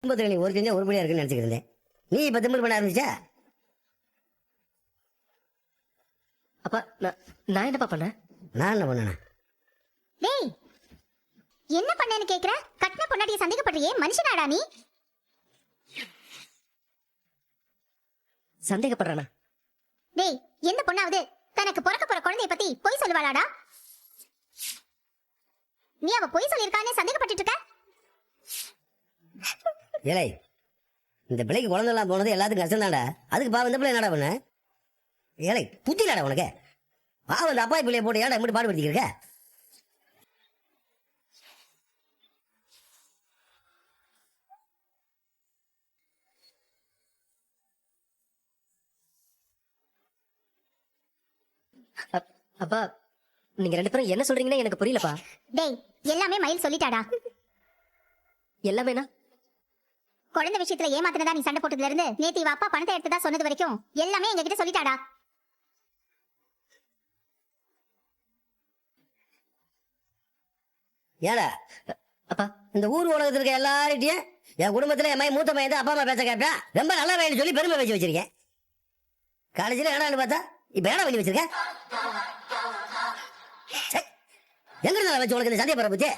குடும்பத்துல நீ ஒரு செஞ்சா உருப்படியா இருக்குன்னு நினைச்சுக்கிட்டு இருந்தேன். நீ இப்ப திமிரு பண்ண ஆரம்பிச்சா? அப்பா நான் என்னப்பா பண்ணேன்? நான் என்ன பண்ணேனா? டேய், என்ன பண்ணேன்னு கேக்குற? கட்டின பொண்டாட்டிய சந்தேகப்படுறியே, மனுஷனாடா நீ? சந்தேகப்படுறானா? டேய், எந்த பொண்ணாவது தனக்கு பிறக்க போற குழந்தைய பத்தி பொய் சொல்லுவாளாடா? நீ அவ பொய் சொல்லிருக்கானே சந்தேகப்பட்டுட்டு இருக்க? ஏலே, இந்த பிள்ளைக்கு குழந்தை எல்லாம் போனது எல்லாத்துக்கும் கஷ்டம் தான்டா. அதுக்கு பாவம் இந்த பிள்ளை என்னடா பண்ண? ஏலே, புத்திலாடா உனக்கு? பாவம் இந்த அப்பாய் பிள்ளைய போட்டு ஏடா இப்படி பாடுபடுத்திக்கிருக்க? அப்பா நீங்க 2 பேரும் என்ன சொல்றீங்கன்னு எனக்கு புரியலப்பா. டேய், எல்லாமே மயில் சொல்லிட்டாடா. எல்லாமேனா? குழந்தை விஷயத்துல ஏமாத்தினதா நீ சண்டை போட்டதுல இருந்து நேத்து இவ அப்பா பணத்தை எடுத்ததா சொன்னது வரைக்கும் எல்லாமே எங்க கிட்ட சொல்லிட்டாடா. ஏடா, அப்பா இந்த ஊர் உலகத்துல இருக்க எல்லார்கிட்டயும் என் குடும்பத்துல என் மூத்த பையன் தான் அப்பா அம்மா பேச கேட்பேன், ரொம்ப நல்லா வேணும்னு சொல்லி பெருமை வச்சு வச்சிருக்கேன். காலேஜில் ஏடான்னு பார்த்தா இப்ப ஏடா பண்ணி வச்சிருக்கேன்? எங்க இருந்தா வச்சு உனக்கு இந்த சந்தேகப்படுற பத்தி?